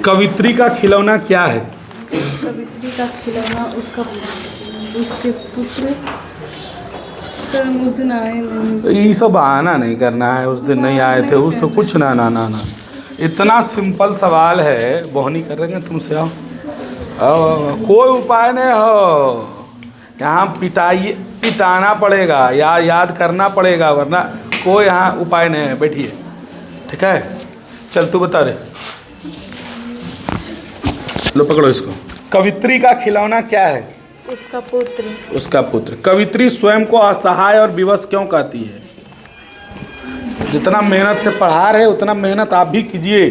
कवित्री का खिलौना क्या है? कवित्री का खिलौना उसके पुत्र सर मुझे ना ये सब बहाना नहीं करना है, उस दिन नहीं आए थे उससे कुछ ना ना ना ना। इतना सिंपल सवाल है, बोहनी करेंगे तुमसे। आओ कोई उपाय नहीं हो, यहाँ पिटाना पड़ेगा या याद करना पड़ेगा, वरना कोई यहाँ उपाय नहीं है। बैठिए, ठीक है। चल तू बता रे, लो पकड़ो इसको। कवित्री का खिलौना क्या है? उसका पुत्र। उसका पुत्र। कवित्री स्वयं को असहाय और विवश क्यों कहती है? जितना मेहनत से पढ़ा रहे उतना मेहनत आप भी कीजिए।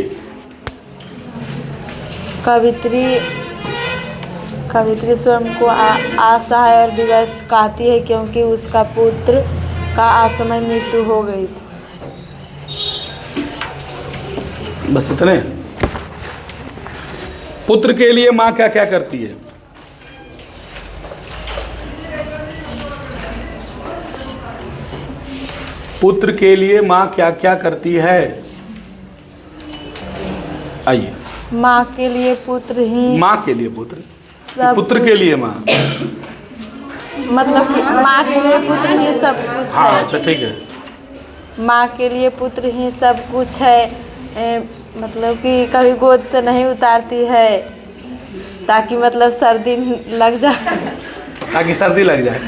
कवित्री स्वयं को असहाय और विवश कहती है क्योंकि उसका पुत्र का असमय मृत्यु हो गई थी। बस इतने। पुत्र के लिए माँ क्या क्या करती है? पुत्र के लिए माँ क्या क्या करती है? आइए। माँ के लिए पुत्र ही। माँ के लिए पुत्र, पुत्र के लिए माँ, मतलब कि माँ के लिए पुत्र ही सब कुछ है। हाँ अच्छा ठीक है। माँ के लिए पुत्र ही सब कुछ है। मतलब कि कभी गोद से नहीं उतारती है ताकि मतलब सर्दी लग जाए, ताकि सर्दी लग जाए।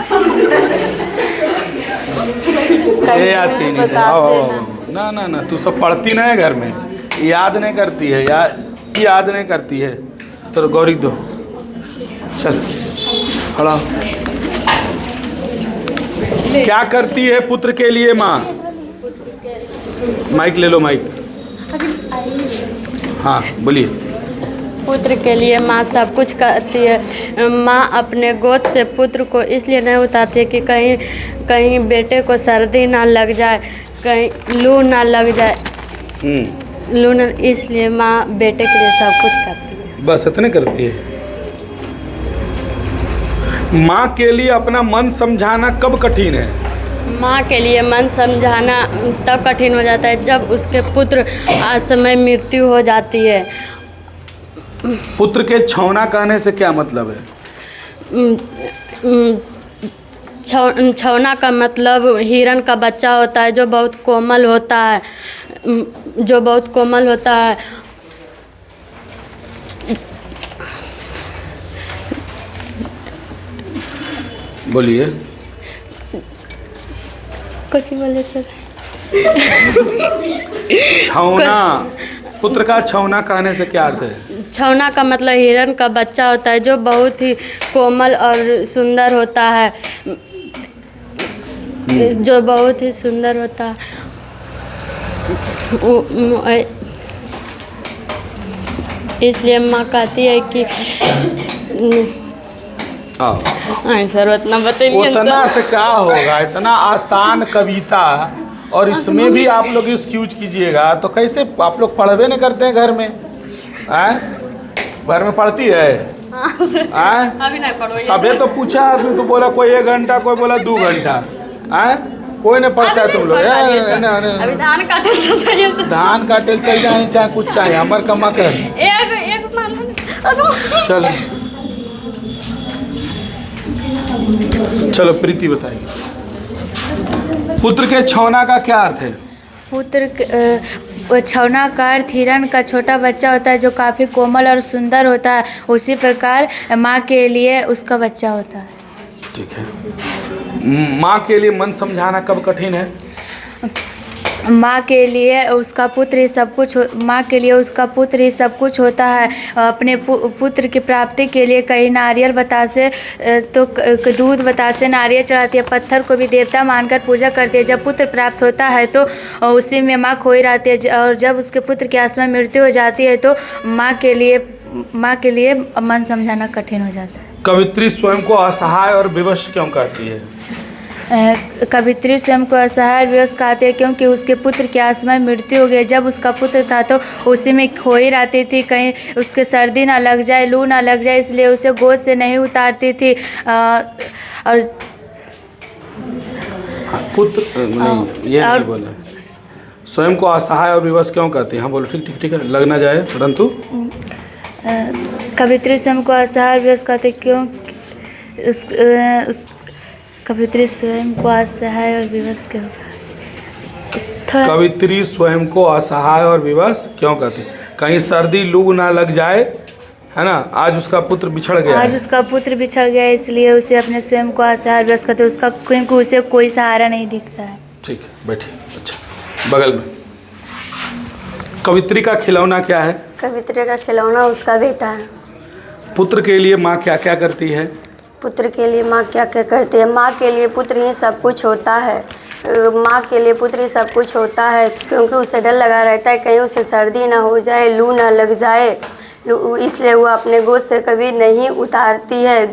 ये आती नहीं है। ना ना ना, तू सब पढ़ती ना है घर में, याद नहीं करती है, याद नहीं करती है। तो गौरी दो, चल खड़ा। क्या करती है पुत्र के लिए माँ? माइक ले लो, माइक। हाँ बोलिए। पुत्र के लिए माँ सब कुछ करती है। माँ अपने गोद से पुत्र को इसलिए नहीं उतारती है कि कहीं बेटे को सर्दी ना लग जाए, कहीं लू ना लग जाए, इसलिए माँ बेटे के लिए सब कुछ करती है। बस इतने करती है। माँ के लिए अपना मन समझाना कब कठिन है? माँ के लिए मन समझाना तब कठिन हो जाता है जब उसके पुत्र असमय मृत्यु हो जाती है। पुत्र के छौना कहने से क्या मतलब है? छौना का मतलब हिरण का बच्चा होता है जो बहुत कोमल होता है, बोलिए। कुछ बोले सर। छौना, पुत्र का छौना कहने से क्या अर्थ है? छौना का मतलब हिरण का बच्चा होता है जो बहुत ही कोमल और सुंदर होता है, जो बहुत ही सुंदर होता है। इसलिए माँ कहती है कि सर उतना बताइए। उतना से क्या होगा, इतना आसान कविता, और इसमें भी आप लोग एक्सक्यूज कीजिएगा तो कैसे? आप लोग पढ़वे नहीं करते हैं घर में? घर में पढ़ती है? अभी नहीं पढ़ोगे। सबे तो पूछा आदमी, तो बोला कोई 1 घंटा, कोई बोला 2 घंटा। कोई नहीं पढ़ता है तुम लोग। अभी धान काटे चाहिए, धान काटे चल जाए, चाहे कुछ चाहे, हमार कमा कर। चलो प्रीति बताइए, पुत्र के छौना का क्या अर्थ है? छौना का अर्थ हिरण का छोटा बच्चा होता है जो काफ़ी कोमल और सुंदर होता है, उसी प्रकार माँ के लिए उसका बच्चा होता है। ठीक है। माँ के लिए मन समझाना कब कठिन है? माँ के लिए उसका पुत्र ही सब कुछ होता है। अपने पुत्र की प्राप्ति के लिए कई नारियल बतासे तो दूध बतासे नारियल चढ़ाती है, पत्थर को भी देवता मानकर पूजा करती है। जब पुत्र प्राप्त होता है तो उसी में माँ खोई रहती है, और जब उसके पुत्र की असमय मृत्यु हो जाती है तो माँ के लिए मन समझाना कठिन हो जाता है। कवित्री स्वयं को असहाय और विवश क्यों कहती है? कवित्री स्वयं को असहाय विवश कहते हैं क्योंकि उसके पुत्र की असमय मृत्यु हो गई। जब उसका पुत्र था तो उसी में खोई रहती थी, कहीं उसके सर्दी ना लग जाए, लू ना लग जाए, इसलिए उसे गोद से नहीं उतारती थी। और पुत्र नहीं, ये नहीं बोला। स्वयं को असहाय और विवश क्यों कहते हैं? हाँ बोलो, ठीक ठीक ठीक है, लग ना जाए परंतु कवित्री स्वयं को असहाय और विवश कहते क्यों उस कवित्री स्वयं को असहाय और विवश क्यों? थोड़ा कवित्री स्वयं को असहाय और विवश क्यों कहते? कहीं सर्दी लू ना लग जाए, है ना। आज उसका पुत्र बिछड़ गया, आज उसका पुत्र बिछड़ गया, इसलिए उसे अपने स्वयं को असहाय और विवश कहते, उसका क्योंकि उसे कोई सहारा नहीं दिखता है। ठीक है, बैठिए। अच्छा, बगल में कवित्री का खिलौना क्या है? कवित्री का खिलौना उसका बेटा है। पुत्र के लिए माँ क्या क्या करती है? पुत्र के लिए माँ क्या क्या करती है? माँ के लिए पुत्र ही सब कुछ होता है। माँ के लिए पुत्र ही सब कुछ होता है, क्योंकि उसे डर लगा रहता है कहीं उसे सर्दी ना हो जाए, लू ना लग जाए, इसलिए वो अपने गोद से कभी नहीं उतारती है,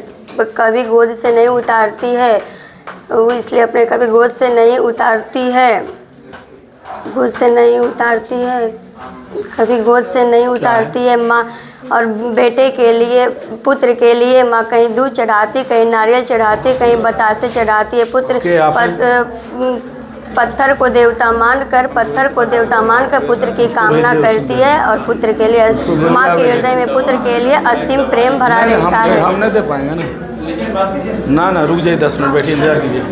कभी गोद से नहीं उतारती है, वो इसलिए अपने कभी गोद से नहीं उतारती है, गोद से नहीं उतारती है, कभी गोद से नहीं उतारती है माँ। और बेटे के लिए, पुत्र के लिए माँ कहीं दूध चढ़ाती, कहीं नारियल चढ़ाती, कहीं बतासे चढ़ाती है। पुत्र पत्थर को देवता मानकर, पत्थर को देवता मानकर पुत्र की कामना करती है, और पुत्र के लिए माँ के हृदय में पुत्र के लिए असीम प्रेम भरा रहता है। हम नहीं दे पाएंगे ना। ना रुक जाइए, 10 मिनट बैठिए, इंतजार कीजिए,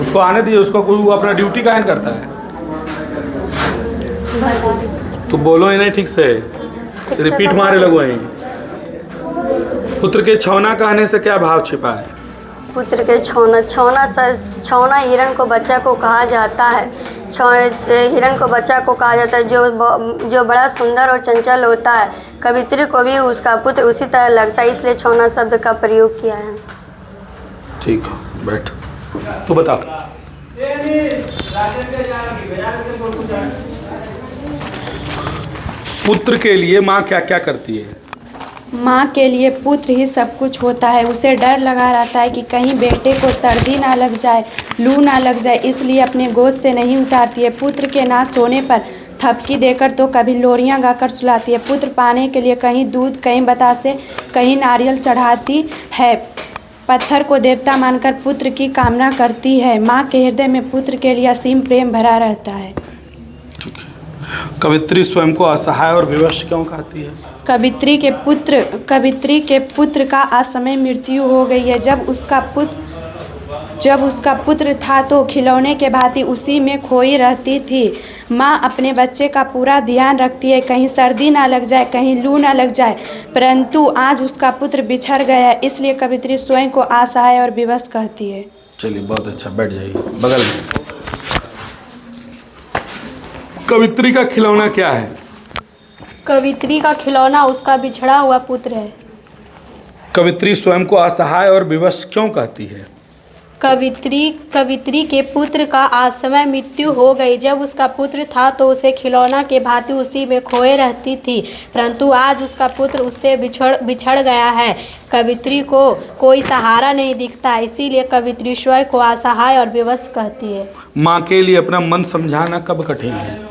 उसको आने दीजिए, उसको कोई अपना ड्यूटी कायम करता है। तो बोलो ही नहीं ठीक से, रिपीट मारे लगो यहीं। पुत्र के छौना कहने से क्या भाव छिपा है? पुत्र के छौना हिरण को बच्चा को कहा जाता है। हिरण को बच्चा को कहा जाता है जो बड़ा सुंदर और चंचल होता है। कवित्री को भी उसका पुत्र उसी तरह लगता है, इसलिए छौना शब्द का प्रयोग किया है। ठीक है, बैठ। तो बता। पुत्र के लिए माँ क्या क्या करती है? माँ के लिए पुत्र ही सब कुछ होता है। उसे डर लगा रहता है कि कहीं बेटे को सर्दी ना लग जाए, लू ना लग जाए, इसलिए अपने गोद से नहीं उतारती है। पुत्र के ना सोने पर थपकी देकर तो कभी लोरियां गाकर सुलाती है। पुत्र पाने के लिए कहीं दूध, कहीं बतासे, कहीं नारियल चढ़ाती है। पत्थर को देवता मानकर पुत्र की कामना करती है। माँ के हृदय में पुत्र के लिए असीम प्रेम भरा रहता है। कवित्री स्वयं को असहाय और विवश क्यों कहती है? कवित्री के पुत्र का असमय मृत्यु हो गई है। जब उसका पुत्र था तो खिलौने के भांति उसी में खोई रहती थी। माँ अपने बच्चे का पूरा ध्यान रखती है, कहीं सर्दी ना लग जाए, कहीं लू ना लग जाए, परंतु आज उसका पुत्र बिछड़ गया, इसलिए कवित्री स्वयं को असहाय और विवश कहती है। चलिए, बहुत अच्छा, बैठ जाइए। बगल में कवित्री का खिलौना क्या है? कवित्री का खिलौना उसका बिछड़ा हुआ पुत्र है। कवित्री स्वयं को असहाय और विवश क्यों कहती है? कवित्री के पुत्र का असमय मृत्यु हो गई। जब उसका पुत्र था तो उसे खिलौना के भांति उसी में खोए रहती थी, परंतु आज उसका पुत्र उससे बिछड़ गया है। कवित्री को कोई सहारा नहीं दिखता, इसीलिए कवित्री स्वयं को असहाय और विवश कहती है। माँ के लिए अपना मन समझाना कब कठिन है?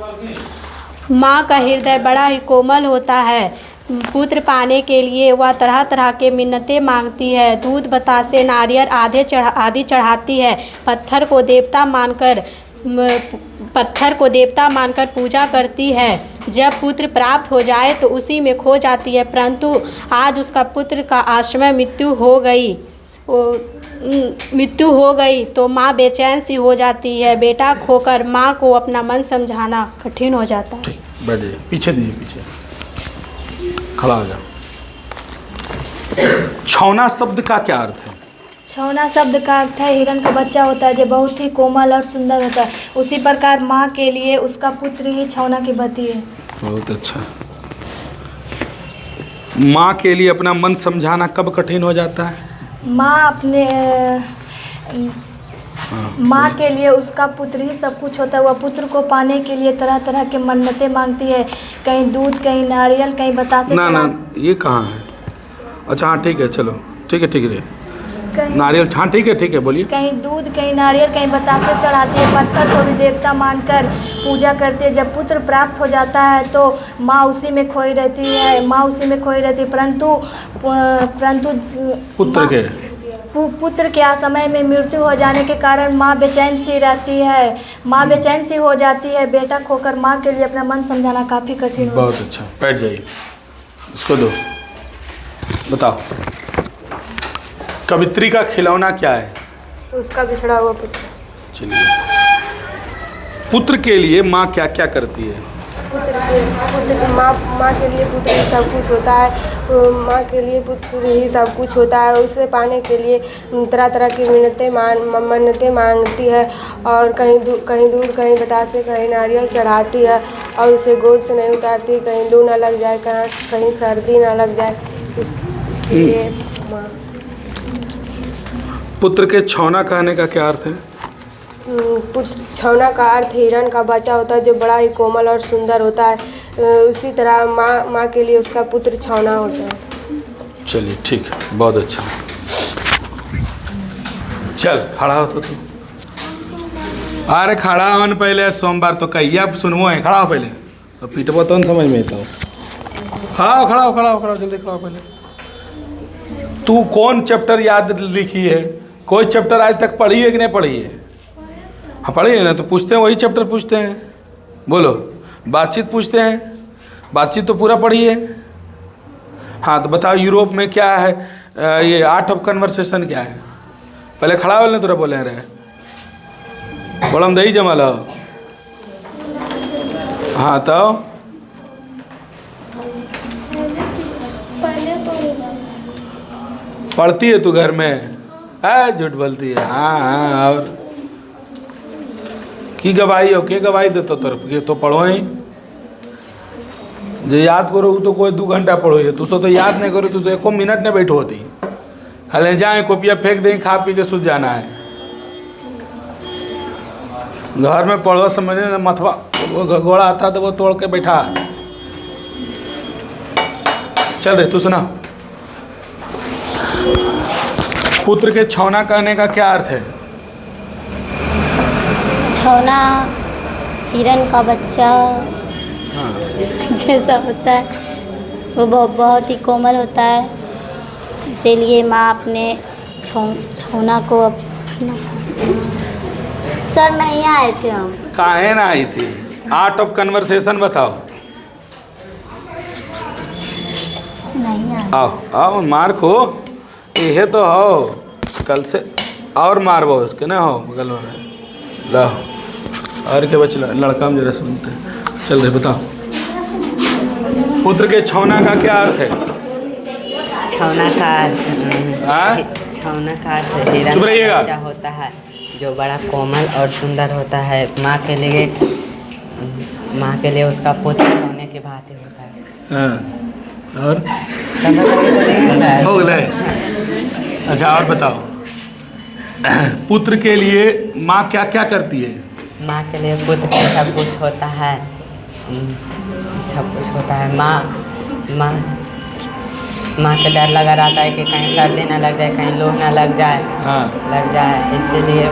माँ का हृदय बड़ा ही कोमल होता है। पुत्र पाने के लिए वह तरह तरह के मिन्नतें मांगती है। दूध, बतासे, नारियल आदि चढ़ाती है। पत्थर को देवता मानकर पूजा करती है। जब पुत्र प्राप्त हो जाए तो उसी में खो जाती है, परंतु आज उसका पुत्र का असमय मृत्यु हो गई तो माँ बेचैन सी हो जाती है। बेटा खोकर माँ को अपना मन समझाना कठिन हो जाता है। ठीक, बैठ जाइए, पीछे दीजिए, पीछे खड़ा हो जाओ। छौना शब्द का क्या अर्थ है? छौना शब्द का अर्थ है हिरण का बच्चा होता है जो बहुत ही कोमल और सुंदर होता है। उसी प्रकार माँ के लिए उसका पुत्र ही छौना की बती है। बहुत अच्छा। माँ के लिए अपना मन समझाना कब कठिन हो जाता है? माँ के लिए उसका पुत्र ही सब कुछ होता है। वह पुत्र को पाने के लिए तरह तरह के मन्नतें मांगती है, कहीं दूध, कहीं नारियल, कहीं बतासे। ना ये कहाँ है? अच्छा, हाँ ठीक है, चलो ठीक है नारियल, हाँ ठीक है, बोलिए। कहीं दूध, कहीं नारियल, कहीं बतासे चढ़ाती है। पत्थर को भी देवता मानकर पूजा करती है। जब पुत्र प्राप्त हो जाता है तो माँ उसी में खोई रहती है, परंतु पुत्र के असमय में मृत्यु हो जाने के कारण माँ बेचैन सी हो जाती है। बेटा खोकर माँ के लिए अपना मन समझाना काफ़ी कठिन होता है। बहुत अच्छा, बैठ जाइए। इसको दो। बताओ, कवित्री का खिलौना क्या है? उसका बिछड़ा हुआ पुत्र। चलिए, पुत्र के लिए माँ क्या क्या करती है? माँ के लिए पुत्र ही सब कुछ होता है। माँ के लिए पुत्र ही सब कुछ होता है। उसे पाने के लिए तरह तरह की मन्नतें मांगती है और कहीं दूर कहीं बतासे कहीं नारियल चढ़ाती है और उसे गोद से नहीं उतारती, कहीं लू ना लग जाए, कहीं सर्दी ना लग जाए, इसलिए माँ। पुत्र के छौना कहने का क्या अर्थ है? पुत्र छौना का अर्थ हिरण का बच्चा होता है जो बड़ा ही कोमल और सुंदर होता है। उसी तरह माँ के लिए उसका पुत्र छौना होता है। चलिए ठीक है, बहुत अच्छा। चल खड़ा हो तो तू। अरे खड़ा हो न पहले, सोमवार तो कहिया सुनवो है। खड़ा हो पहले, तो पीटबो तो न समझ में आता हो। हाँ खड़ा हो जल्दी खड़ा हो पहले। तू कौन चैप्टर याद लिखी है? कोई चैप्टर आज तक पढ़ी है कि नहीं पढ़ी है? हाँ पढ़ी है ना, तो पूछते हैं वही चैप्टर पूछते हैं। बोलो, बातचीत पूछते हैं, बातचीत तो पूरा पढ़ी है। हाँ तो बताओ, यूरोप में क्या है ये आर्ट ऑफ कन्वर्सेशन क्या है? पहले खड़ा होने तुरा बोले रहे बोलम दही जमाल। हाँ तो पढ़ती है तू घर में? है झूठ बोलती है। हाँ और की गवाही हो के गवाही देते तरफ के तो पढ़ो ही जो याद करो तो कोई 2 घंटा पढ़ो। तू तो याद नहीं करो, तू तो 1 मिनट नहीं बैठो होती। खाली जाए कॉपिया फेंक दें, खा पी के सूझ जाना है। घर में पढ़ो समझने ना, मथवा घोड़ा आता तो वो तोड़ के बैठा। चल रहे तू सुना। पुत्र के छौना कहने का क्या अर्थ है? छौना हिरण का बच्चा जैसा होता है, वो बहुत ही कोमल होता है, इसीलिए माँ अपने छौना को सर नहीं आए थे हम। काहे ना आई थी? आर्ट ऑफ कन्वर्सेशन बताओ। नहीं आए। आओ आओ मार खो, यह तो हो कल से और मारबो उसके ना हो बगल में ला। और के बच्चे लड़का में जरा सुनते हैं। चल रहे बताओ, पुत्र के छौना का क्या अर्थ है? छौना का हिरण चुप रहिएगा। का बच्चा होता है जो बड़ा कोमल और सुंदर होता है। माँ के लिए उसका पुत्र होने की भांति होता है। हाँ और हो गए। अच्छा और बताओ, पुत्र के लिए माँ क्या क्या करती है? माँ के लिए पुत्र के सब कुछ होता है, सब कुछ होता है। माँ के डर लगा रहता है कि कहीं सर्दी ना लग जाए, कहीं लू ना लग जाए। हाँ लग जाए, इसीलिए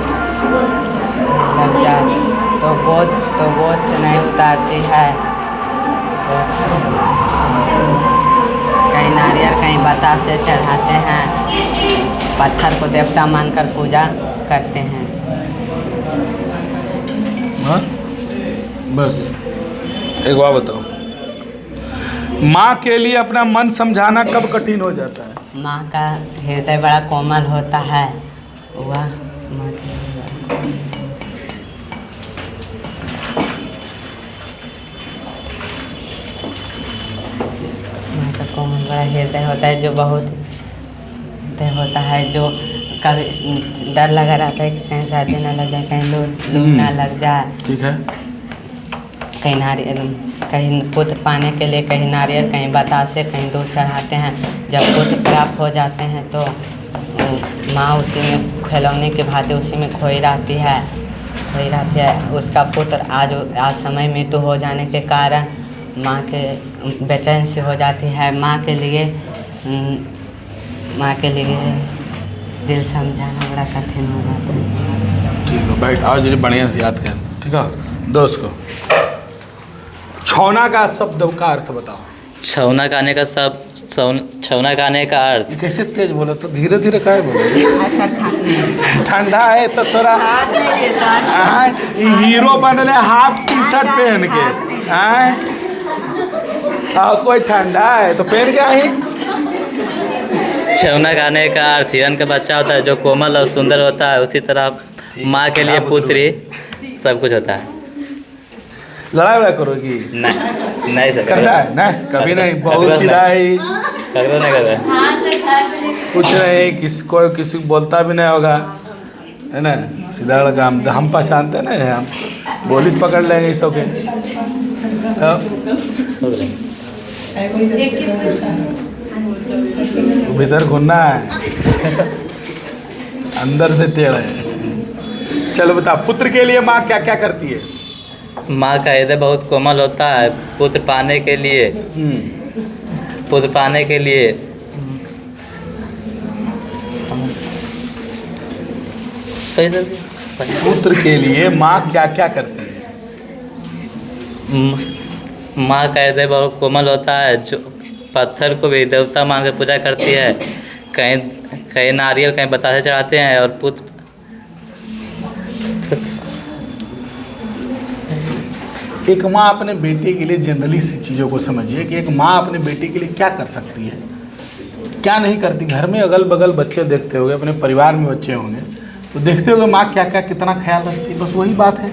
लग जाए तो बोझ से नहीं उतारती है। कहीं नारियल कहीं बतासे चढ़ाते हैं, पत्थर को देवता मानकर पूजा करते हैं। हाँ? बस एक बात बताओ, माँ के लिए अपना मन समझाना कब कठिन हो जाता है? माँ का हृदय बड़ा कोमल होता है, वह माँ के माँ का कोमल बड़ा हृदय होता है, जो बहुत होता है, जो कभी डर लगा रहता है कि कहीं सर्दी ना लग जाए, कहीं लू ना लग जाए। ठीक है। कहीं नारियल, कहीं पुत्र पाने के लिए कहीं नारियल कहीं बतासे कहीं दूध चढ़ाते हैं। जब पुत्र प्राप्त हो जाते हैं तो माँ उसी में खिलौने के भांति उसी में खोई रहती है। उसका पुत्र आज समय मृत्यु हो जाने के कारण माँ के बेचैन से हो जाती है। माँ के लिए दिल समझाना बड़ा कठिन हो जाता है। ठीक है, बैठ आओ जी, बढ़िया से याद कर। ठीक है दोस्त को, छौना का शब्द का अर्थ बताओ। छौना खाने का सब छौना खाने का अर्थ कैसे तेज बोलो तो धीरे धीरे काहे बोलो? ठंडा है तो थोड़ा हीरो बनने हाफ टी शर्ट पहन के कोई ठंडा है तो पेन क्या है? छौना गाने का अर्थ हिरन का बच्चा होता है जो कोमल और सुंदर होता है, उसी तरह माँ के लिए पुत्री सब कुछ होता है। लड़ाई वड़ा करोगी? नहीं सर, करता है ना? कभी नहीं, बहुत सीधा है, कभी नहीं करता, कुछ नहीं, किसी को बोलता भी नहीं होगा, है ना? सीधा लड़का हम पहचानते ना, हम बोली पकड़ लेंगे इस सबके। भीतर घुसना है, अंदर से टेढ़ा है। चलो बता, पुत्र के लिए माँ क्या क्या करती है? माँ का हृदय बहुत कोमल होता है। पुत्र पाने के लिए पुत्र के लिए माँ क्या क्या करती है? माँ का हृदय बहुत कोमल होता है, जो पत्थर को भी देवता मान कर पूजा करती है। कहीं नारियल, कहीं बतासे चढ़ाते हैं। और पुत्र एक माँ अपने बेटे के लिए जनरली सी चीज़ों को समझिए कि एक माँ अपने बेटे के लिए क्या कर सकती है, क्या नहीं करती। घर में अगल बगल बच्चे देखते होंगे, अपने परिवार में बच्चे होंगे तो देखते होंगे माँ क्या क्या कितना ख्याल रखती है। बस वही बात है,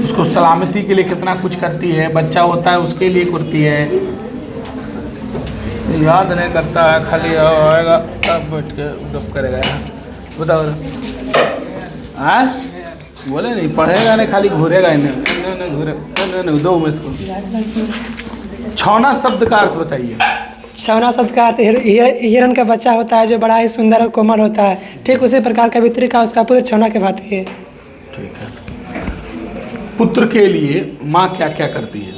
उसको सलामती के लिए कितना कुछ करती है। बच्चा होता है उसके लिए करती है, याद नहीं करता है, खाली आएगा तब बैठ के गप करेगा। बताओ, हाँ बोले नहीं, पढ़ेगा नहीं, खाली घूरेगा नहीं, दो में इसको। छौना शब्द का अर्थ बताइए। छौना शब्द का अर्थ हिरण का बच्चा होता है जो बड़ा ही सुंदर और कोमल होता है। ठीक उसी प्रकार कवित्री का उसका पुत्र छौना के भांति है। ठीक है। पुत्र के लिए माँ क्या क्या करती है?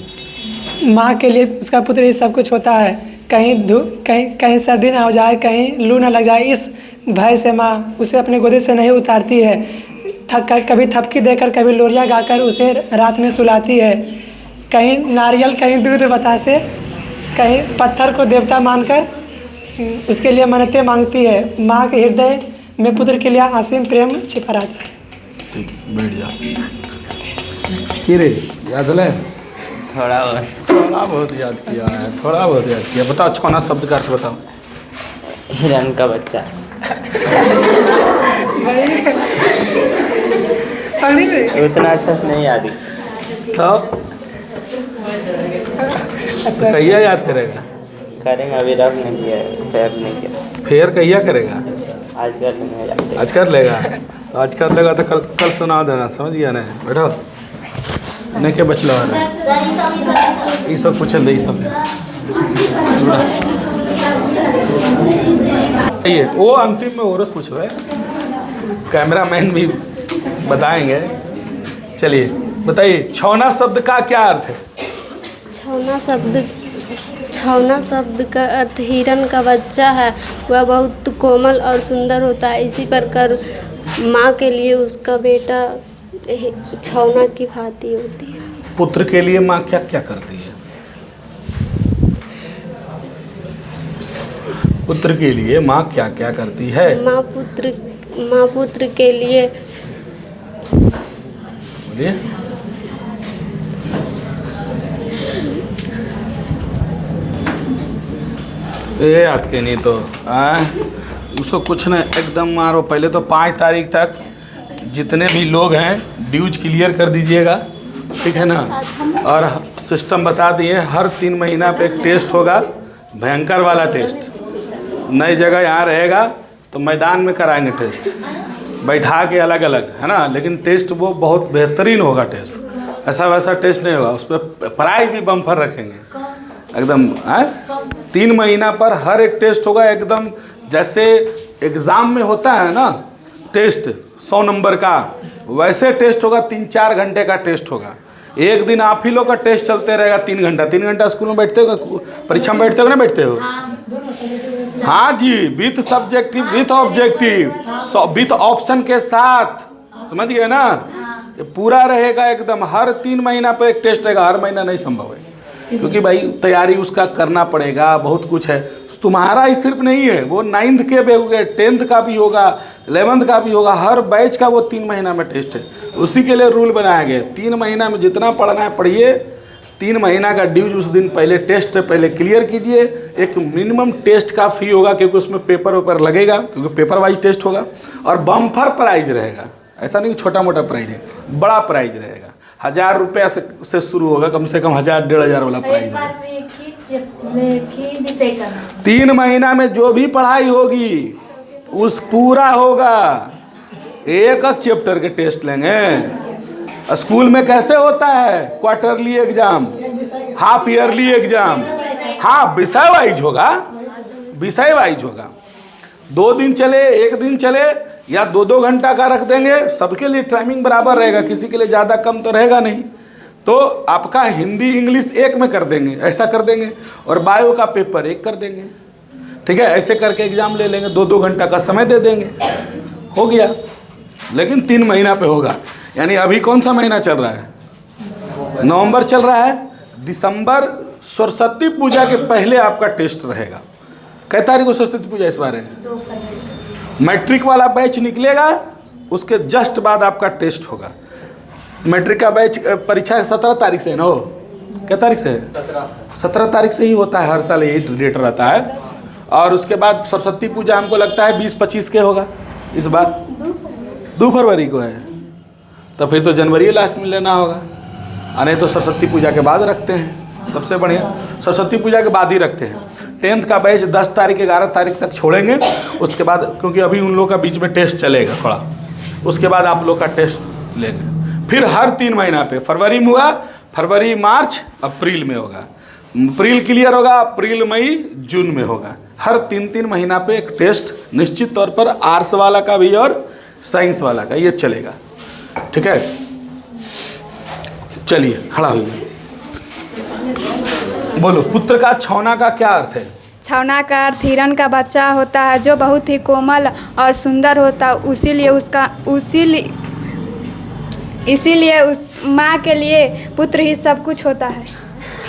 माँ के लिए उसका पुत्र ही सब कुछ होता है। कहीं सर्दी ना हो जाए, कहीं लू ना लग जाए, इस भय से माँ उसे अपने गोदी से नहीं उतारती है। कभी थपकी देकर, कभी लोरियाँ गाकर उसे रात में सुलाती है। कहीं नारियल, कहीं दूध बतासे, कहीं पत्थर को देवता मानकर उसके लिए मन्नतें मांगती है। माँ के हृदय में पुत्र के लिए असीम प्रेम छिपा रहता है। ठीक, बैठ जाओ। रे याद है? थोड़ा बहुत याद किया है, थोड़ा बहुत याद किया। बताओ छौना शब्द का अर्थ बताओ। हिरन का बच्चा। उतना अच्छा से नहीं याद। तो कहिया याद करेगा? करेंगे, अभी रफ नहीं किया, फेर नहीं किया। फेर कहिया करेगा? आज कर लेंगे। आज कर लेगा, तो आज कर लेगा तो कल सुना देना, समझ गया ना? बैठो नहीं के बचलो ये सब पूछल दे, सब ये वो अंतिम में और पूछो है, कैमरामैन भी बताएंगे। चलिए बताइए, छौना शब्द का क्या अर्थ है? छौना शब्द का अर्थ हिरन का बच्चा है। वह बहुत कोमल और सुंदर होता है। इसी प्रकार माँ के लिए उसका बेटा छौना की भांति होती है। पुत्र के लिए माँ क्या क्या करती है? पुत्र के लिए माँ क्या क्या करती है? माँ पुत्र के लिए बोलिए। ये याद के नहीं तो उसको कुछ नहीं, एकदम मारो। पहले तो 5 तारीख तक जितने भी लोग हैं ड्यूज क्लियर कर दीजिएगा, ठीक है ना? और सिस्टम बता दिए, हर 3 महीना पे एक टेस्ट होगा, भयंकर वाला टेस्ट। नई जगह यहाँ रहेगा तो मैदान में कराएंगे टेस्ट, बैठा के अलग अलग, है ना? लेकिन टेस्ट वो बहुत बेहतरीन होगा टेस्ट, ऐसा वैसा टेस्ट नहीं होगा। उस पर प्राइज भी बम्फर रखेंगे एकदम। 3 महीना पर हर एक टेस्ट होगा, एकदम जैसे एग्ज़ाम में होता है ना टेस्ट 100 नंबर का, वैसे टेस्ट होगा। 3-4 घंटे का टेस्ट होगा। एक दिन आप ही लोग का टेस्ट चलते रहेगा 3 घंटा। 3 घंटा स्कूल में बैठते हो, परीक्षा में बैठते हो ना? बैठते हो? हाँ जी, with subjective, with objective, with option के साथ, समझ गए ना? ये पूरा रहेगा एकदम। हर 3 महीना पर एक टेस्ट रहेगा, हर महीना नहीं संभव है, क्योंकि भाई तैयारी उसका करना पड़ेगा, बहुत कुछ है। तुम्हारा ही सिर्फ नहीं है, वो 9th के भी होंगे, 10th का भी होगा, 11th का भी होगा। हर बैच का वो 3 महीना में टेस्ट है। उसी के लिए रूल बनाया गया, 3 महीना में जितना पढ़ना है पढ़िए, 3 महीना का ड्यूज उस दिन पहले टेस्ट से पहले क्लियर कीजिए। एक मिनिमम टेस्ट का फी होगा क्योंकि उसमें पेपर वेपर लगेगा, क्योंकि पेपर वाइज टेस्ट होगा। और बम्फर प्राइज रहेगा, ऐसा नहीं छोटा मोटा प्राइज है, बड़ा प्राइज रहेगा। 1000 रुपया से शुरू होगा, कम से कम 1000-1500 वाला प्राइज है। 3 महीना में जो भी पढ़ाई होगी उस पूरा होगा। एक चैप्टर के टेस्ट लेंगे। स्कूल में कैसे होता है, quarterly exam, half yearly exam, हाँ विषय वाइज होगा, विषय वाइज होगा। 2 दिन चले, 1 दिन चले या 2-2 घंटा का रख देंगे, सबके लिए टाइमिंग बराबर रहेगा, किसी के लिए ज़्यादा कम तो रहेगा नहीं। तो आपका हिंदी इंग्लिश एक में कर देंगे, ऐसा कर देंगे, और बायो का पेपर एक कर देंगे, ठीक है। ऐसे करके एग्ज़ाम ले लेंगे, 2-2 घंटा का समय दे देंगे, हो गया। लेकिन 3 महीना पे होगा। यानी अभी कौन सा महीना चल रहा है, नवंबर चल रहा है। दिसंबर सरस्वती पूजा के पहले आपका टेस्ट रहेगा। कै तारीख को सरस्वती पूजा इस बार है? मैट्रिक वाला बैच निकलेगा, उसके जस्ट बाद आपका टेस्ट होगा। मैट्रिक का बैच परीक्षा 17 तारीख से है ना, हो क्या तारीख से है? 17 तारीख से ही होता है, हर साल यही डेट रहता है। और उसके बाद सरस्वती पूजा हमको लगता है 20-25 के होगा इस बार, 2 फरवरी को है। तो फिर तो जनवरी लास्ट में लेना होगा, नहीं तो सरस्वती पूजा के बाद रखते हैं, सबसे बढ़िया सरस्वती पूजा के बाद ही रखते हैं। 10th का बैच 10 तारीख 11 तारीख तक छोड़ेंगे, उसके बाद क्योंकि अभी उन लोगों का बीच में टेस्ट चलेगा थोड़ा, उसके बाद आप लोग का टेस्ट लेंगे। फिर हर 3 महीना पे, फरवरी में हुआ, फरवरी मार्च अप्रैल में होगा, अप्रैल क्लियर होगा, अप्रैल मई जून में होगा। हर 3-3 महीना पे एक टेस्ट निश्चित तौर पर आर्ट्स वाला का भी और साइंस वाला का, ये चलेगा, ठीक है। चलिए खड़ा होइए, बोलो पुत्र का छौना का क्या अर्थ है? छौना का अर्थ हिरण का बच्चा होता है जो बहुत ही कोमल और सुंदर होता है, इसीलिए उस माँ के लिए पुत्र ही सब कुछ होता है।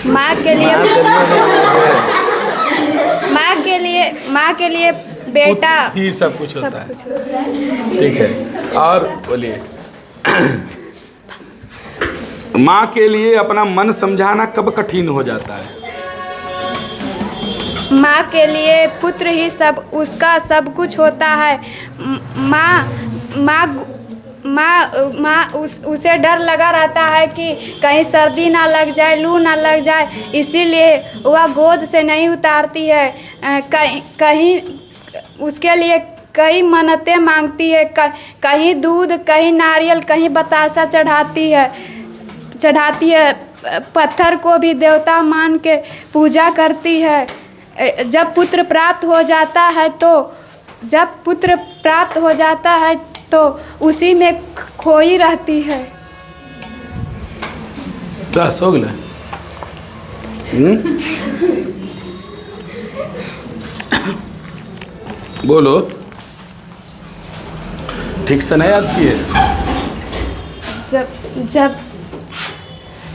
माँ के लिए बेटा ही सब कुछ होता है, ठीक है। और बोलिए, माँ के लिए अपना मन समझाना कब कठिन हो जाता है? माँ के लिए पुत्र ही उसका सब कुछ होता है। उसे डर लगा रहता है कि कहीं सर्दी ना लग जाए, लू ना लग जाए, इसीलिए वह गोद से नहीं उतारती है। कहीं उसके लिए कई मन्नतें मांगती है, कहीं दूध, कहीं नारियल, कहीं बतासा चढ़ाती है। पत्थर को भी देवता मान के पूजा करती है। जब पुत्र प्राप्त हो जाता है तो उसी में खोई रहती है। बस हो गया। बोलो, ठीक से नहीं याद किए?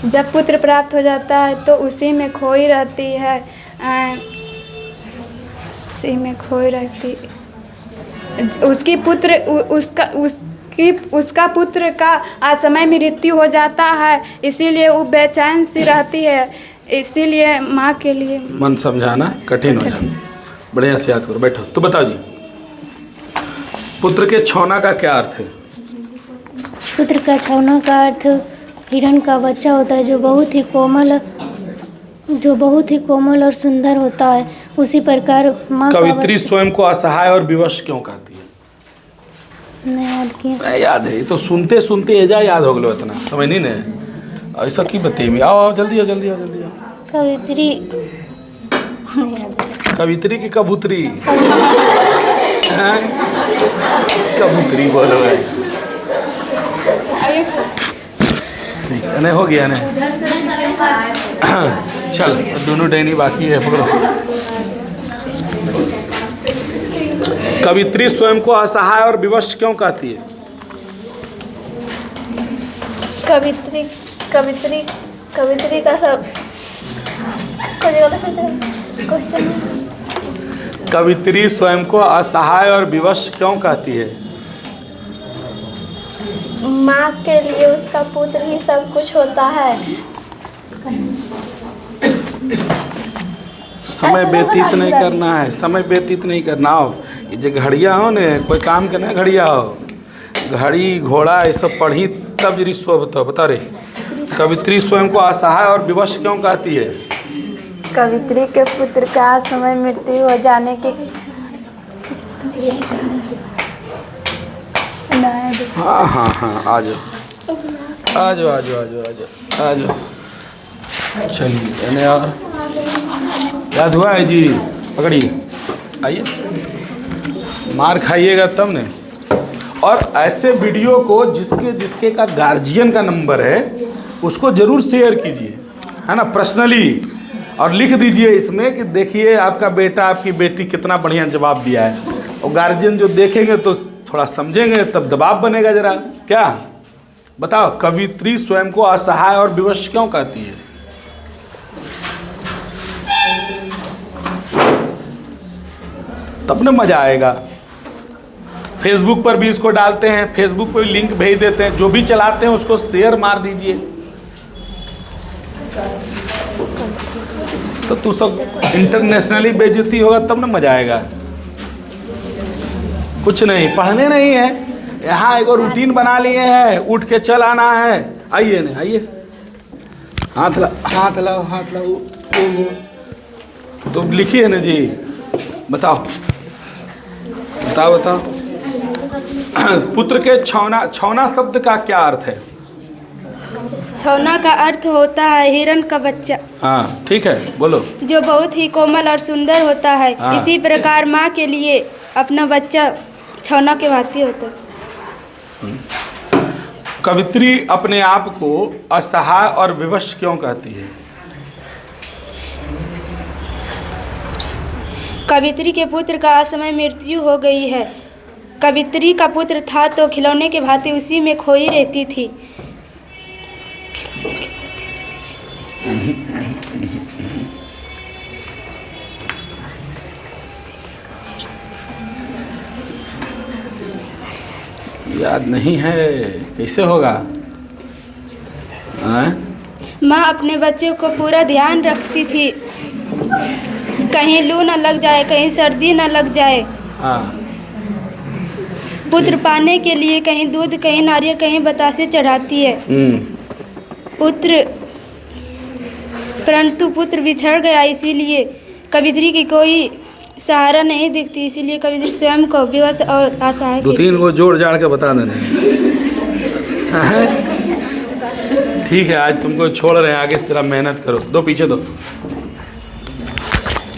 जब पुत्र प्राप्त हो जाता है तो उसी में खोई रहती है, उसका पुत्र का असमय मृत्यु हो जाता है, इसीलिए वो बेचैन सी रहती है। इसीलिए माँ के लिए मन समझाना कठिन हो जाता है। बढ़िया से याद करो, बैठो। तो बताओ जी, पुत्र के छौना का क्या अर्थ है? पुत्र का छौना का अर्थ हिरण का बच्चा होता है जो बहुत ही कोमल और सुंदर होता है। उसी प्रकार माँ कवित्री स्वयं को असहाय और विवश क्यों कहती है? नहीं याद है, ये तो सुनते सुनते एजा याद हो गलो, इतना समझ नहीं ना, ऐसा की बताइए। आओ जल्दी आओ। कवित्री की कबूतरी कबूतरी बोलो है, ठीक है, नहीं हो गया नहीं। चल दोनों डैनी बाकी है, पकड़ो। कवित्री स्वयं को असहाय और विवश क्यों कहती है? कवित्री का सब कवित्री स्वयं को असहाय और विवश क्यों कहती है? माँ के लिए उसका पुत्र ही सब कुछ होता है। समय व्यतीत नहीं करना है, समय व्यतीत नहीं करना हो। ये जो घड़िया हो ने, कोई काम करना है घड़िया हो, घड़ी घोड़ा ये सब पढ़ी तब जरी सोबत हो। बता रे, कवित्री स्वयं को असहाय और विवश क्यों कहती है? कवित्री के पुत्र का समय मृत्यु हो जाने के हाँ हाँ हाँ, आ जाओ आ जाओ आ जाओ आ जाओ आ जाओ आ जाओ। चलिए और याद हुआ है जी? पकड़िए, आइए, मार खाइएगा तब ने। और ऐसे वीडियो को जिसके जिसके का गार्जियन का नंबर है उसको ज़रूर शेयर कीजिए, है ना, पर्सनली, और लिख दीजिए इसमें कि देखिए आपका बेटा आपकी बेटी कितना बढ़िया जवाब दिया है। और गार्जियन जो देखेंगे तो थोड़ा समझेंगे, तब दबाव बनेगा जरा। क्या बताओ, कवित्री स्वयं को असहाय और विवश क्यों कहती है? तब ना मजा आएगा। फेसबुक पर भी इसको डालते हैं, फेसबुक पर लिंक भेज देते हैं, जो भी चलाते हैं उसको शेयर मार दीजिए। तो तू सब इंटरनेशनली बेइज्जती होगा तब ना मजा आएगा। कुछ नहीं, पढ़ने नहीं है, यहाँ एक रूटीन बना लिए हैं, उठ के चल आना है। आइए ना, आइए, हाथ लाओ हाथ लाओ हाथ लाओ। तो लिखिए ना जी, बताओ बताओ बताओ। पुत्र के छौना, छौना शब्द का क्या अर्थ है? छौना का अर्थ होता है हिरण का बच्चा। हाँ ठीक है, बोलो। जो बहुत ही कोमल और सुंदर होता है। हाँ। इसी प्रकार माँ के लिए अपना बच्चा छौना के भांति होता है। कवित्री अपने आप को असहाय और विवश क्यों कहती है? कवित्री के पुत्र का असमय मृत्यु हो गई है। कवित्री का पुत्र था तो खिलौने के भांति उसी में खोई रहती थी। याद नहीं है, कैसे होगा? माँ अपने बच्चों को पूरा ध्यान रखती थी, कहीं लू न लग जाए, कहीं सर्दी न लग जाए। हाँ। पुत्र पाने के लिए कहीं दूध, कहीं नारियल, कहीं बतासे चढ़ाती है। पुत्र, परंतु पुत्र बिछड़ गया, इसीलिए कवित्री की कोई सहारा नहीं दिखती, इसीलिए कवित्री स्वयं को विवश और असहाय। दो तीन को जोड़ जाड़ के बता देना। ठीक है, आज तुमको छोड़ रहे हैं, आगे से जरा मेहनत करो। दो पीछे दो।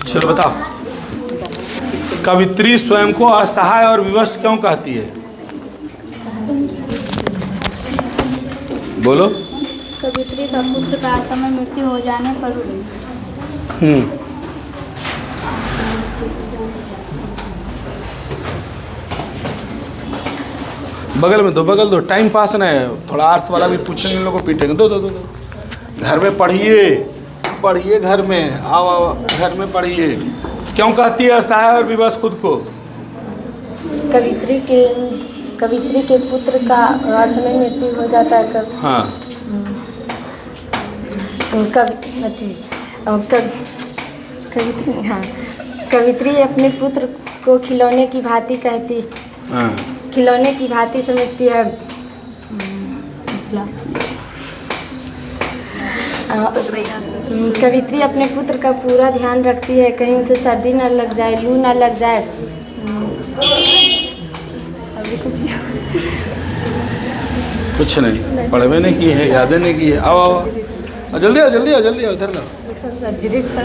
चलो बताओ, कवित्री स्वयं को असहाय और विवश क्यों कहती है? बोलो। कवित्री का पुत्र का असमय मृत्यु हो जाने पर बगल में दो, बगल दो, टाइम पास ना है। थोड़ा आर्ट्स वाला भी पूछेंगे, लोगों को पीटेंगे। दो दो दो दो। घर में पढ़िए, पढ़िए घर में, आओ आओ घर में पढ़िए। क्यों कहती है असहाय और विवश खुद को? कवित्री के पुत्र का असमय मृत्यु हो जाता है। हाँ। कवित्री अपने पुत्र को खिलौने की भांति कहती, हाँ। खिलौने की भांति समझती है। कवित्री अपने पुत्र का पूरा ध्यान रखती है, कहीं उसे सर्दी न लग जाए, लू न लग जाए। अभी कुछ नहीं, पढ़वे नहीं की है, यादें नहीं की है। आओ आओ, जल्दी आओ जल्दी आओ जल्दी आओ, इधर लाओ।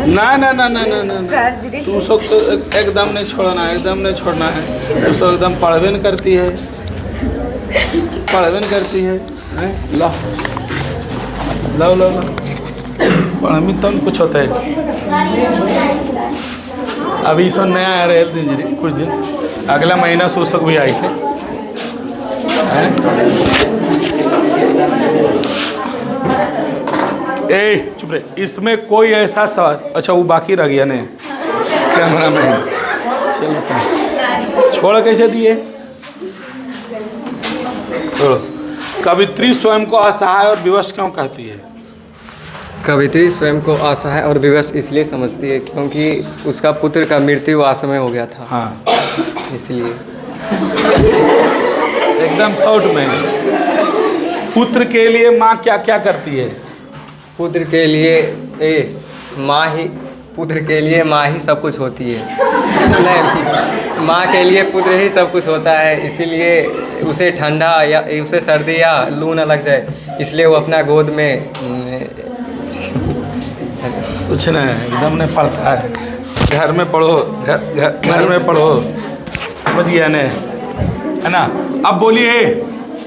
ना ना ना ना ना ना, तू सब तो एकदम नहीं छोड़ना है, एकदम नहीं छोड़ना है। तू सब एकदम पढ़वे न करती है, पढ़वे न करती है। ला लो लो लो, पढ़मी तो कुछ होता है। अभी सब नया आ रहे दिन, कुछ दिन अगला महीना सूसक भी आई थे। ए चुप रहे, इसमें कोई ऐसा सवाल, अच्छा वो बाकी रह गया नहीं कैमरा मैन। चल बता, छोड़ कैसे दिए? कवित्री स्वयं को असहाय और विवश क्यों कहती है? कवित्री स्वयं को असहाय और विवश इसलिए समझती है क्योंकि उसका पुत्र का मृत्यु असमय हो गया था। हाँ, इसलिए एकदम शॉर्ट में, पुत्र के लिए माँ क्या क्या करती है? पुत्र के लिए पुत्र के लिए माँ ही सब कुछ होती है। नहीं, माँ के लिए पुत्र ही सब कुछ होता है, इसीलिए उसे ठंडा या उसे सर्दी या लू न लग जाए, इसलिए वो अपना गोद में कुछ नहीं, एकदम नहीं पढ़ता है। घर में पढ़ो, घर में पढ़ो, समझ गया ने, है ना। अब बोलिए,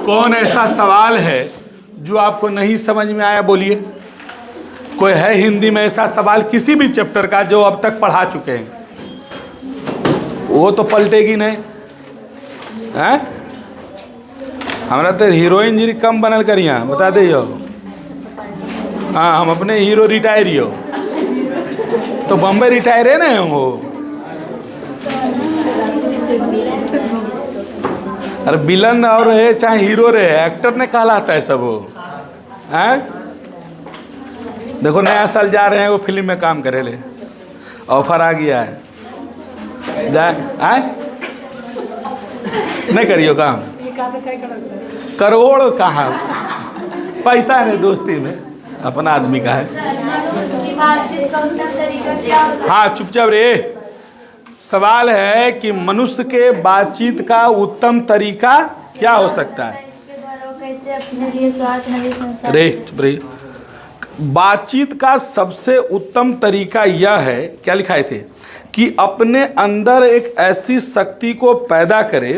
कौन ऐसा सवाल है जो आपको नहीं समझ में आया? बोलिए, कोई है हिंदी में ऐसा सवाल किसी भी चैप्टर का जो अब तक पढ़ा चुके हैं? वो तो पलटेगी नहीं, हैं? हमारा तो हीरोइन जी कम बनल करिया, बता दे। हाँ, हम अपने हीरो रिटायर ही हो, तो बम्बई रिटायर है ना वो। अरे विलन और है चाहे हीरो रहे, एक्टर ने कहलाता है सब वो, हैं? देखो नया साल जा रहे हैं, वो फिल्म में काम करे ले, ऑफर आ गया है, जाए आए नहीं करियो काम। करोड़ कहाँ, पैसा नहीं, दोस्ती में अपना आदमी का है। हाँ चुपचाप रे। सवाल है कि मनुष्य के बातचीत का उत्तम तरीका क्या हो सकता है? रे चुप रे। बातचीत का सबसे उत्तम तरीका यह है, क्या लिखाए थे, कि अपने अंदर एक ऐसी शक्ति को पैदा करे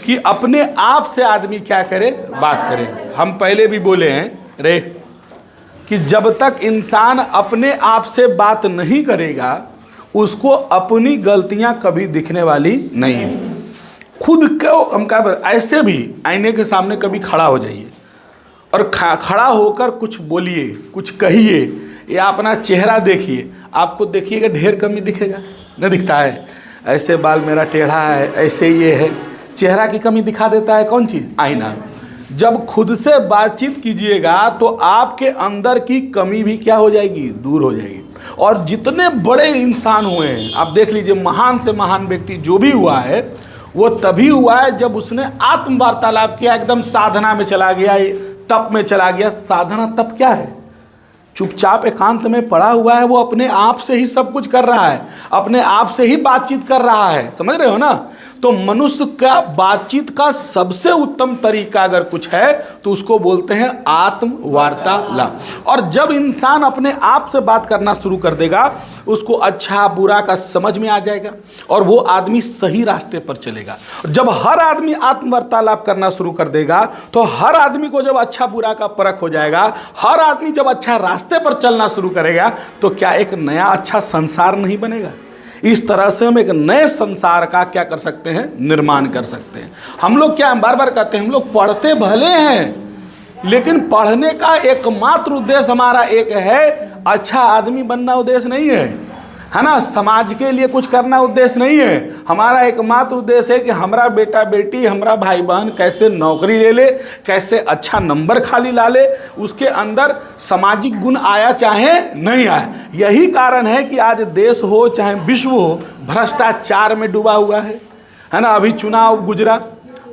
कि अपने आप से आदमी क्या करे, बात करे। हम पहले भी बोले हैं रे कि जब तक इंसान अपने आप से बात नहीं करेगा उसको अपनी गलतियां कभी दिखने वाली नहीं है। खुद को हम क्या, ऐसे भी आईने के सामने कभी खड़ा हो जाइए और खड़ा होकर कुछ बोलिए, कुछ कहिए, या अपना चेहरा देखिए, आपको देखिएगा ढेर कमी दिखेगा, नहीं दिखता है? ऐसे बाल मेरा टेढ़ा है, ऐसे ये है, चेहरा की कमी दिखा देता है कौन चीज़? आईना। जब खुद से बातचीत कीजिएगा तो आपके अंदर की कमी भी क्या हो जाएगी, दूर हो जाएगी। और जितने बड़े इंसान हुए हैं, आप देख लीजिए, महान से महान व्यक्ति जो भी हुआ है वो तभी हुआ है जब उसने आत्म वार्तालाप किया, एकदम साधना में चला गया, तप में चला गया। साधना तप क्या है? चुपचाप एकांत में पड़ा हुआ है, वो अपने आप से ही सब कुछ कर रहा है, अपने आप से ही बातचीत कर रहा है, समझ रहे हो ना। तो मनुष्य का बातचीत का सबसे उत्तम तरीका अगर कुछ है तो उसको बोलते हैं आत्म वार्तालाप। और जब इंसान अपने आप से बात करना शुरू कर देगा उसको अच्छा बुरा का समझ में आ जाएगा और वो आदमी सही रास्ते पर चलेगा। जब हर आदमी आत्म वार्तालाप करना शुरू कर देगा तो हर आदमी को जब अच्छा बुरा का परख हो जाएगा, हर आदमी जब अच्छा रास्ते पर चलना शुरू करेगा तो क्या एक नया अच्छा संसार नहीं बनेगा? इस तरह से हम एक नए संसार का क्या कर सकते हैं, निर्माण कर सकते हैं। हम लोग क्या बार बार कहते हैं, हम लोग पढ़ते भले हैं लेकिन पढ़ने का एकमात्र उद्देश्य हमारा एक है, अच्छा आदमी बनना उद्देश्य नहीं है ना। समाज के लिए कुछ करना उद्देश्य नहीं है। हमारा एकमात्र उद्देश्य है कि हमारा बेटा बेटी, हमारा भाई बहन कैसे नौकरी ले ले, कैसे अच्छा नंबर खाली ला ले, उसके अंदर सामाजिक गुण आया चाहे नहीं आया। यही कारण है कि आज देश हो चाहे विश्व हो भ्रष्टाचार में डूबा हुआ है ना। अभी चुनाव गुजरा,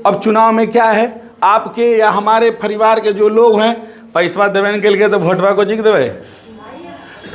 अब चुनाव में क्या है, आपके या हमारे परिवार के जो लोग हैं पैसा देवे के लिए तो वोटवा को जीत देवे।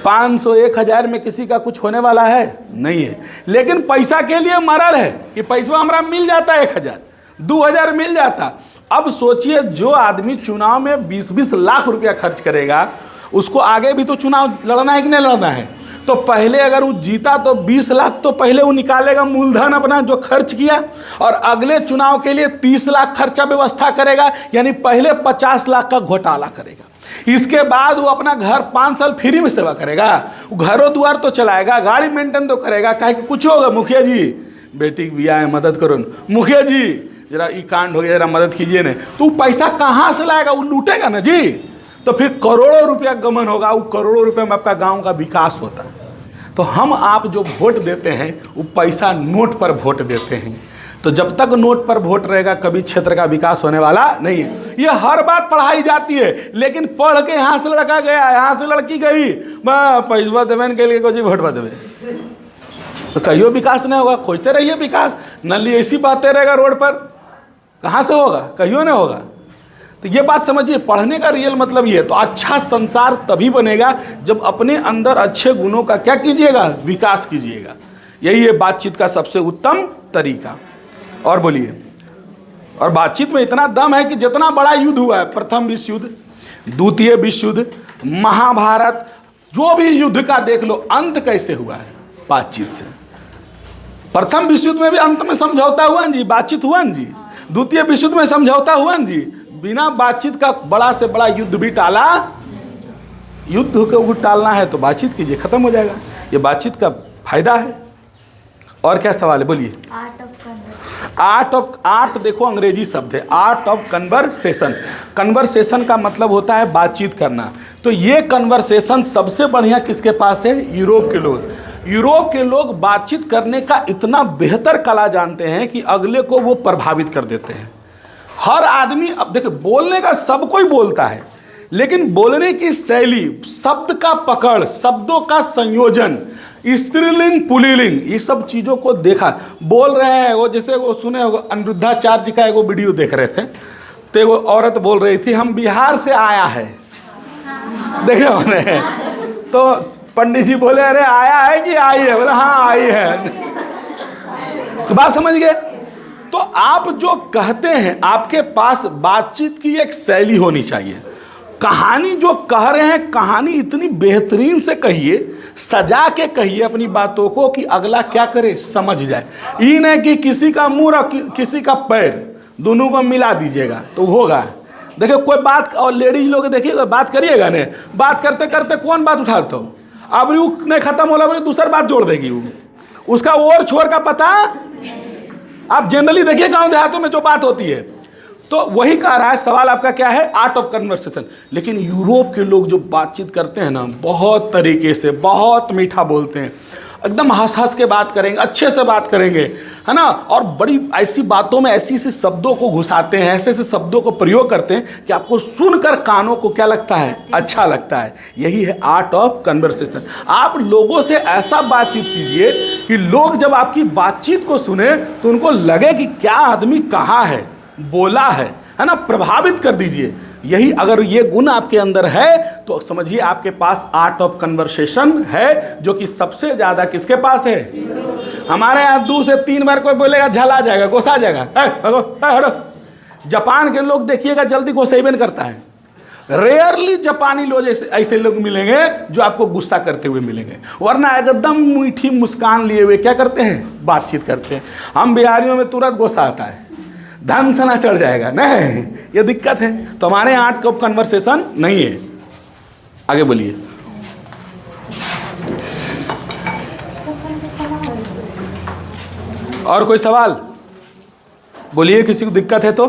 500 1000 में किसी का कुछ होने वाला है नहीं है, लेकिन पैसा के लिए मरल है कि पैसा हमारा मिल जाता, 1000 2000 मिल जाता। अब सोचिए जो आदमी चुनाव में 20-20 लाख रुपया खर्च करेगा उसको आगे भी तो चुनाव लड़ना है कि नहीं लड़ना है। तो पहले अगर वो जीता तो 20 लाख तो पहले वो निकालेगा मूलधन अपना जो खर्च किया, और अगले चुनाव के लिए 30 लाख खर्चा व्यवस्था करेगा, यानी पहले 50 लाख का घोटाला करेगा। इसके बाद वो अपना घर 5 साल फ्री में सेवा करेगा, घरों द्वार तो चलाएगा, गाड़ी मेंटेन तो करेगा, काहे कि कुछ होगा मुखिया जी बेटी की बियाह है मदद करो, मुखिया जी जरा ये कांड हो गया जरा मदद कीजिए ना, तो पैसा कहाँ से लाएगा? वो लूटेगा ना जी। तो फिर करोड़ों रुपया गमन होगा, वो करोड़ों रुपये में आपका गांव का विकास होता है। तो हम आप जो वोट देते हैं वो पैसा नोट पर वोट देते हैं, तो जब तक नोट पर वोट रहेगा कभी क्षेत्र का विकास होने वाला नहीं है। ये हर बात पढ़ाई जाती है, लेकिन पढ़ के यहाँ से लड़का गया, यहाँ से लड़की गई, पैसा देवे के लिए को जी वोट देवे, तो कहियो विकास नहीं होगा। खोजते रहिए विकास, नली ऐसी बातें रहेगा रोड पर, कहाँ से होगा, कहियो नहीं होगा। तो ये बात समझिए, पढ़ने का रियल मतलब ये है। तो अच्छा संसार तभी बनेगा जब अपने अंदर अच्छे गुणों का क्या कीजिएगा, विकास कीजिएगा। यही है बातचीत का सबसे उत्तम तरीका। और बोलिए, और बातचीत में इतना दम है कि जितना बड़ा युद्ध हुआ है, प्रथम विश्व युद्ध, द्वितीय विश्व युद्ध, महाभारत, जो भी युद्ध का देख लो, अंत कैसे हुआ है, बातचीत से। प्रथम विश्व युद्ध में भी अंत में समझौता हुआ न जी, बातचीत हुआ न जी। द्वितीय विश्व युद्ध में समझौता हुआ न जी। बिना बातचीत का बड़ा से बड़ा युद्ध भी टाला। युद्ध को टालना है तो बातचीत कीजिए, खत्म हो जाएगा। ये बातचीत का फायदा है। और क्या सवाल है, बोलिए। आर्ट देखो अंग्रेजी शब्द है, आर्ट ऑफ कन्वर्सेशन। कन्वर्सेशन का मतलब होता है बातचीत करना। तो ये कन्वर्सेशन सबसे बढ़िया किसके पास है, यूरोप के लोग। यूरोप के लोग बातचीत करने का इतना बेहतर कला जानते हैं कि अगले को वो प्रभावित कर देते हैं। हर आदमी, अब देखो बोलने का सब कोई बोलता है, लेकिन बोलने की शैली, शब्द का पकड़, शब्दों का संयोजन, स्त्रीलिंग पुल्लिंग, ये सब चीज़ों को देखा। बोल रहे हैं वो, जैसे वो सुने होगा, अनिरुद्धाचार्य जी का एगो वीडियो देख रहे थे, तो वो औरत बोल रही थी हम बिहार से आया है, देखे होने। तो पंडित जी बोले अरे आया है कि आई है, बोले हाँ आई है। तो बात समझ गए। तो आप जो कहते हैं, आपके पास बातचीत की एक शैली होनी चाहिए। कहानी जो कह रहे हैं, कहानी इतनी बेहतरीन से कहिए, सजा के कहिए अपनी बातों को कि अगला क्या करे, समझ जाए। ये नहीं कि किसी का मुंह और किसी का पैर, दोनों को मिला दीजिएगा तो होगा। देखिए कोई बात, और लेडीज लोग देखिएगा, बात करिएगा ने, बात करते करते कौन बात उठाते हो, अब रू नहीं खत्म होला, बोले दूसरी बात जोड़ देगी वो, उसका और छोर का पता। आप जनरली देखिए गांव देहातों में जो बात होती है, तो वही कह रहा है। सवाल आपका क्या है, आर्ट ऑफ कन्वर्सेशन। लेकिन यूरोप के लोग जो बातचीत करते हैं ना, बहुत तरीके से, बहुत मीठा बोलते हैं, एकदम हंस हंस के बात करेंगे, अच्छे से बात करेंगे, है ना। और बड़ी ऐसी बातों में ऐसी ऐसी शब्दों को घुसाते हैं, ऐसे ऐसे शब्दों को प्रयोग करते हैं कि आपको सुनकर कानों को क्या लगता है, अच्छा लगता है। यही है आर्ट ऑफ कन्वर्सेशन। आप लोगों से ऐसा बातचीत कीजिए कि लोग जब आपकी बातचीत को सुने तो उनको लगे कि क्या आदमी कहा है, बोला है ना, प्रभावित कर दीजिए। यही अगर ये गुण आपके अंदर है तो समझिए आपके पास आर्ट ऑफ कन्वर्सेशन है, जो कि सबसे ज्यादा किसके पास है। हमारे यहाँ 2 से 3 बार कोई बोलेगा झला जाएगा, गुस्सा जाएगा, हटो। जापान के लोग देखिएगा जल्दी गुस्सेबन करता है। रेयरली जापानी लोग ऐसे लोग मिलेंगे जो आपको गुस्सा करते हुए मिलेंगे, वरना एकदम मीठी मुस्कान लिए हुए क्या करते हैं, बातचीत करते हैं। हम बिहारियों में तुरंत गुस्सा आता है, धन सना चढ़ जाएगा, नहीं, ये दिक्कत है। तो हमारे आर्ट ऑफ कन्वर्सेशन नहीं है। आगे बोलिए। और कोई सवाल बोलिए, किसी को दिक्कत है तो।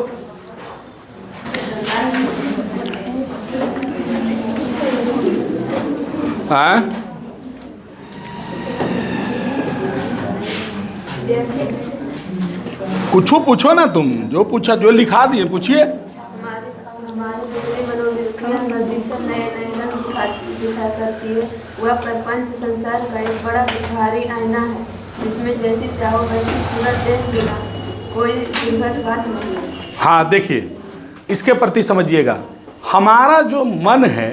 हाँ, कुछ पूछो ना, तुम जो पूछा, जो लिखा दिए पूछिए। वह प्रपंच संसार का एक बड़ा भारी आईना है, जिसमें जैसी चाहो वैसी सूरत देख लेना, कोई दुर्गत बात नहीं है। हाँ देखिए, इसके प्रति समझिएगा, हमारा जो मन है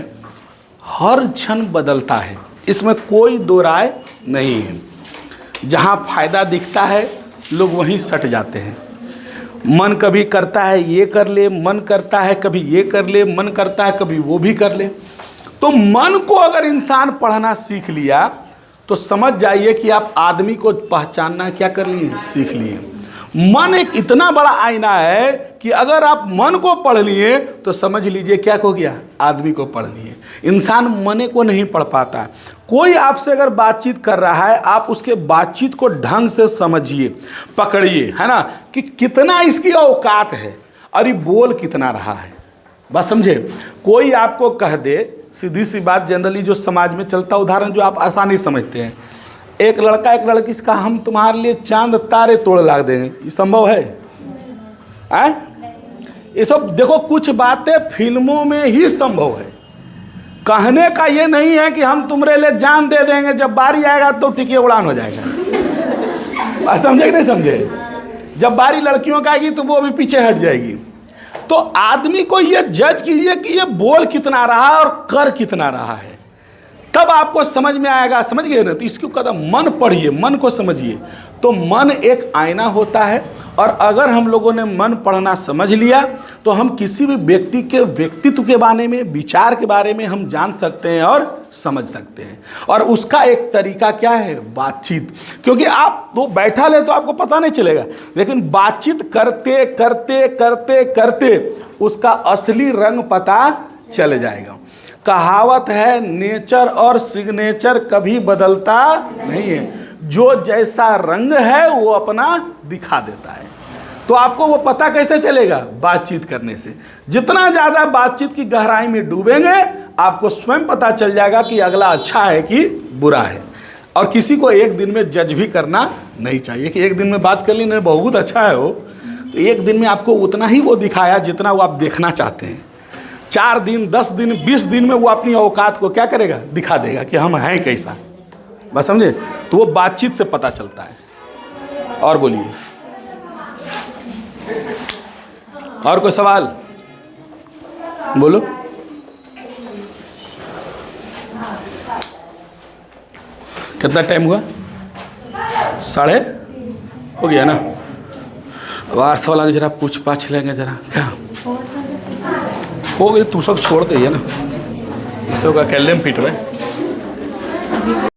हर क्षण बदलता है, इसमें कोई दो राय नहीं है। जहाँ फायदा दिखता है लोग वहीं सट जाते हैं। मन कभी करता है ये कर ले, मन करता है कभी ये कर ले, मन करता है कभी वो भी कर ले। तो मन को अगर इंसान पढ़ना सीख लिया तो समझ जाइए कि आप आदमी को पहचानना क्या कर लिए, सीख लिए। मन एक इतना बड़ा आईना है कि अगर आप मन को पढ़ लिए तो समझ लीजिए क्या हो गया, आदमी को पढ़ लिए। इंसान मन को नहीं पढ़ पाता। कोई आपसे अगर बातचीत कर रहा है, आप उसके बातचीत को ढंग से समझिए, पकड़िए, है ना, कि कितना इसकी औकात है और ये बोल कितना रहा है। बात समझे। कोई आपको कह दे, सीधी सी बात, जनरली जो समाज में चलता उदाहरण जो आप आसानी समझते हैं, एक लड़का एक लड़की से कहा हम तुम्हारे लिए चांद तारे तोड़ ला देंगे, ये संभव है? ये सब देखो कुछ बातें फिल्मों में ही संभव है। कहने का ये नहीं है कि हम तुम्हारे लिए जान दे देंगे, जब बारी आएगा तो टिके उड़ान हो जाएगा। समझे कि नहीं समझे? जब बारी लड़कियों का आएगी तो वो भी पीछे हट जाएगी। तो आदमी को ये जज कीजिए कि ये बोल कितना रहा है और कर कितना रहा है, तब आपको समझ में आएगा। समझ गए ना? तो इसको कहता मन पढ़िए, मन को समझिए। तो मन एक आईना होता है, और अगर हम लोगों ने मन पढ़ना समझ लिया तो हम किसी भी व्यक्ति के व्यक्तित्व के बारे में, विचार के बारे में हम जान सकते हैं और समझ सकते हैं। और उसका एक तरीका क्या है? बातचीत। क्योंकि आप वो बैठा ले तो आपको पता नहीं चलेगा, लेकिन बातचीत करते करते करते करते उसका असली रंग पता चल जाएगा। कहावत है, नेचर और सिग्नेचर कभी बदलता नहीं है, जो जैसा रंग है वो अपना दिखा देता है। तो आपको वो पता कैसे चलेगा? बातचीत करने से। जितना ज़्यादा बातचीत की गहराई में डूबेंगे, आपको स्वयं पता चल जाएगा कि अगला अच्छा है कि बुरा है। और किसी को एक दिन में जज भी करना नहीं चाहिए कि एक दिन में बात कर ली नहीं, बहुत अच्छा है वो, तो एक दिन में आपको उतना ही वो दिखाया जितना वो आप देखना चाहते हैं। 4 दिन, 10 दिन, 20 दिन में वो अपनी औकात को क्या करेगा? दिखा देगा कि हम हैं कैसा। बस समझे? तो वो बातचीत से पता चलता है। और बोलिए, और कोई सवाल? बोलो। कितना टाइम हुआ? 3:30 हो गया ना? वार्स वाला जरा पूछ पाछ लेंगे जरा, क्या हो गई? तू सब छोड़ दे ना, इस सब का कैल्शियम फिट में।